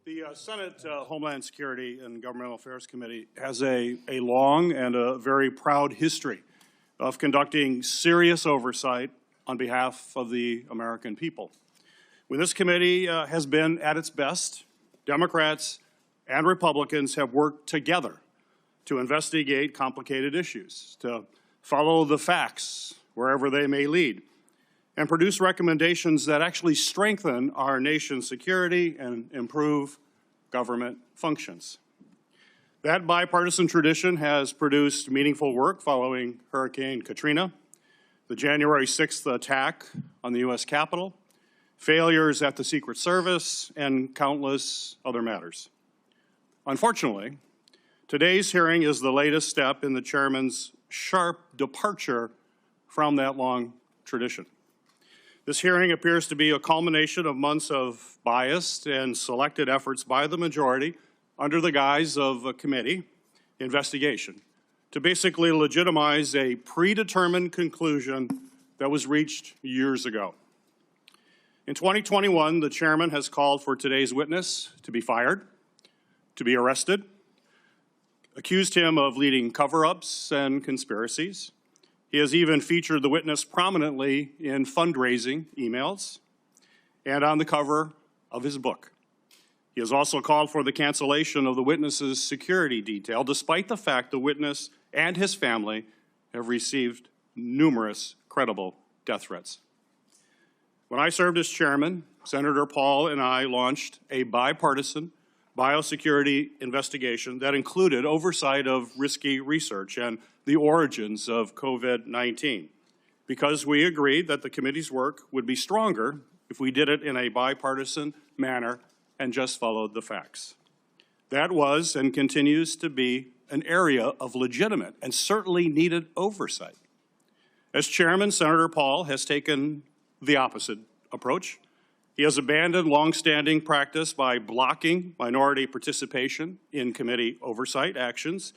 The Senate Homeland Security and Governmental Affairs Committee has a long and a very proud history of conducting serious oversight on behalf of the American people. When this committee has been at its best, Democrats and Republicans have worked together to investigate complicated issues, to follow the facts wherever they may lead, and produce recommendations that actually strengthen our nation's security and improve government functions. That bipartisan tradition has produced meaningful work following Hurricane Katrina, the January 6th attack on the U.S. Capitol, failures at the Secret Service, and countless other matters. Unfortunately, today's hearing is the latest step in the chairman's sharp departure from that long tradition. This hearing appears to be a culmination of months of biased and selected efforts by the majority under the guise of a committee investigation to basically legitimize a predetermined conclusion that was reached years ago. In 2021, the chairman has called for today's witness to be fired, to be arrested, accused him of leading cover-ups and conspiracies. He has even featured the witness prominently in fundraising emails and on the cover of his book. He has also called for the cancellation of the witness's security detail, despite the fact the witness and his family have received numerous credible death threats. When I served as chairman, Senator Paul and I launched a bipartisan biosecurity investigation that included oversight of risky research and the origins of COVID-19, because we agreed that the committee's work would be stronger if we did it in a bipartisan manner and just followed the facts. That was and continues to be an area of legitimate and certainly needed oversight. As chairman, Senator Paul has taken the opposite approach. He has abandoned longstanding practice by blocking minority participation in committee oversight actions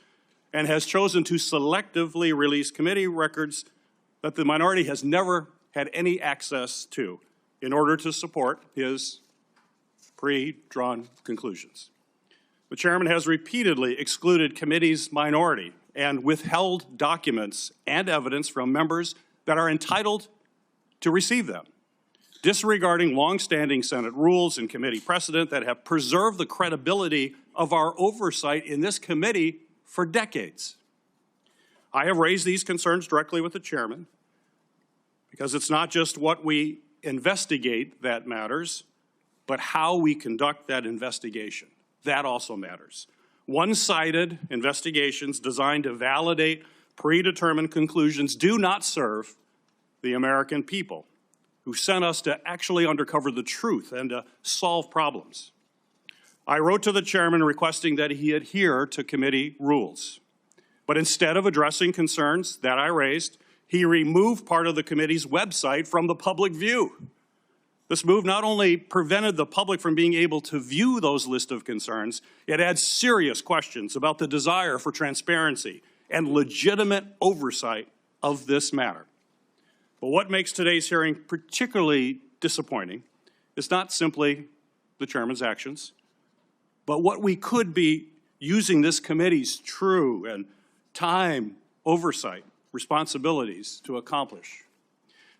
and has chosen to selectively release committee records that the minority has never had any access to in order to support his pre-drawn conclusions. The chairman has repeatedly excluded committee's minority and withheld documents and evidence from members that are entitled to receive them, disregarding longstanding Senate rules and committee precedent that have preserved the credibility of our oversight in this committee for decades. I have raised these concerns directly with the chairman because it's not just what we investigate that matters, but how we conduct that investigation. That also matters. One-sided investigations designed to validate predetermined conclusions do not serve the American people, who sent us to actually uncover the truth and to solve problems. I wrote to the chairman requesting that he adhere to committee rules. But instead of addressing concerns that I raised, he removed part of the committee's website from the public view. This move not only prevented the public from being able to view those lists of concerns, it adds serious questions about the desire for transparency and legitimate oversight of this matter. But what makes today's hearing particularly disappointing is not simply the chairman's actions, but what we could be using this committee's true and time oversight responsibilities to accomplish.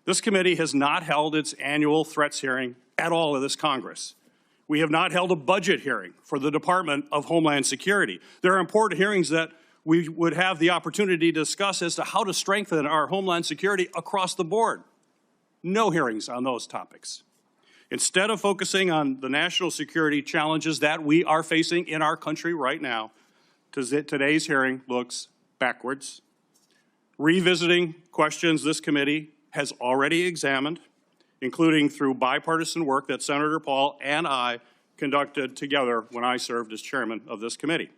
This committee has not held its annual threats hearing at all in this Congress. We have not held a budget hearing for the Department of Homeland Security. There are important hearings that we would have the opportunity to discuss as to how to strengthen our Homeland Security across the board. No hearings on those topics. Instead of focusing on the national security challenges that we are facing in our country right now, today's hearing looks backwards, revisiting questions this committee has already examined, including through bipartisan work that Senator Paul and I conducted together when I served as chairman of this committee.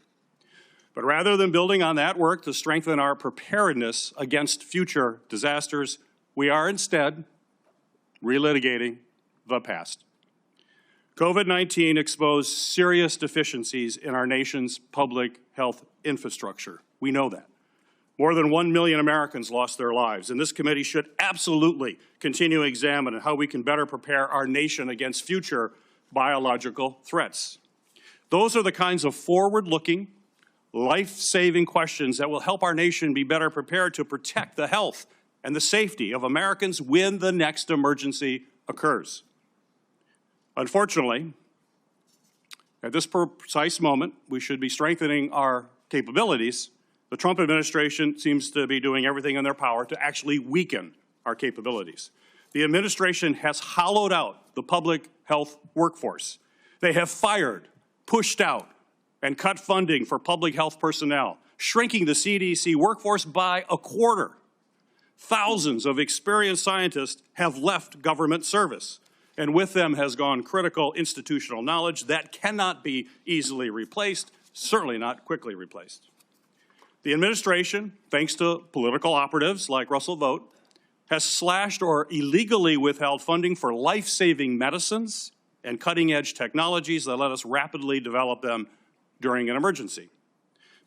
But rather than building on that work to strengthen our preparedness against future disasters, we are instead relitigating the past. COVID-19 exposed serious deficiencies in our nation's public health infrastructure. We know that. More than 1 million Americans lost their lives, and this committee should absolutely continue to examine how we can better prepare our nation against future biological threats. Those are the kinds of forward-looking, life-saving questions that will help our nation be better prepared to protect the health and the safety of Americans when the next emergency occurs. Unfortunately, at this precise moment, we should be strengthening our capabilities. The Trump administration seems to be doing everything in their power to actually weaken our capabilities. The administration has hollowed out the public health workforce. They have fired, pushed out, and cut funding for public health personnel, shrinking the CDC workforce by a quarter. Thousands of experienced scientists have left government service, and with them has gone critical institutional knowledge that cannot be easily replaced, certainly not quickly replaced. The administration, thanks to political operatives like Russell Vought, has slashed or illegally withheld funding for life-saving medicines and cutting-edge technologies that let us rapidly develop them during an emergency.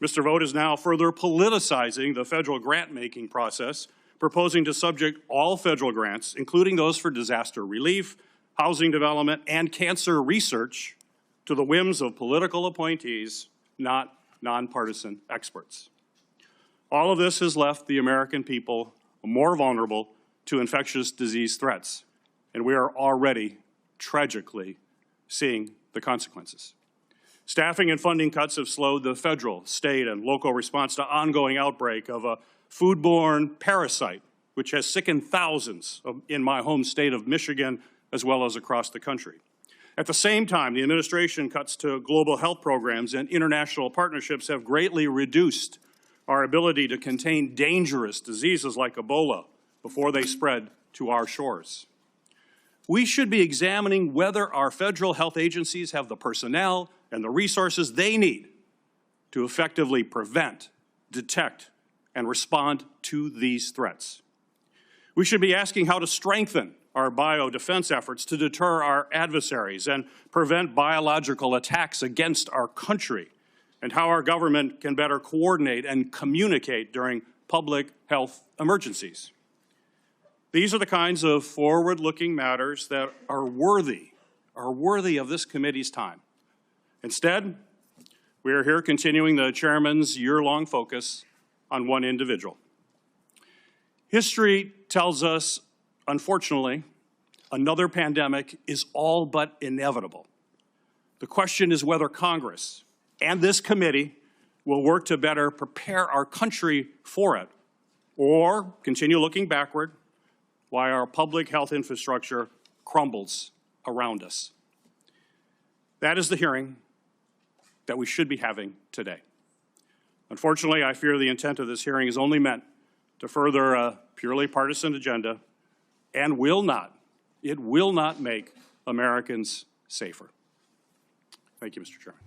Mr. Vought is now further politicizing the federal grant-making process, proposing to subject all federal grants, including those for disaster relief, housing development, and cancer research, to the whims of political appointees, not nonpartisan experts. All of this has left the American people more vulnerable to infectious disease threats, and we are already tragically seeing the consequences. Staffing and funding cuts have slowed the federal, state, and local response to ongoing outbreak of a foodborne parasite, which has sickened thousands in my home state of Michigan, as well as across the country. At the same time, the administration cuts to global health programs and international partnerships have greatly reduced our ability to contain dangerous diseases like Ebola before they spread to our shores. We should be examining whether our federal health agencies have the personnel and the resources they need to effectively prevent, detect, and respond to these threats. We should be asking how to strengthen our biodefense efforts to deter our adversaries and prevent biological attacks against our country, and how our government can better coordinate and communicate during public health emergencies. These are the kinds of forward-looking matters that are worthy of this committee's time. Instead, we are here continuing the chairman's year-long focus on one individual. History tells us, unfortunately, another pandemic is all but inevitable. The question is whether Congress and this committee will work to better prepare our country for it, or continue looking backward while our public health infrastructure crumbles around us. That is the hearing that we should be having today. Unfortunately, I fear the intent of this hearing is only meant to further a purely partisan agenda and it will not make Americans safer. Thank you, Mr. Chairman.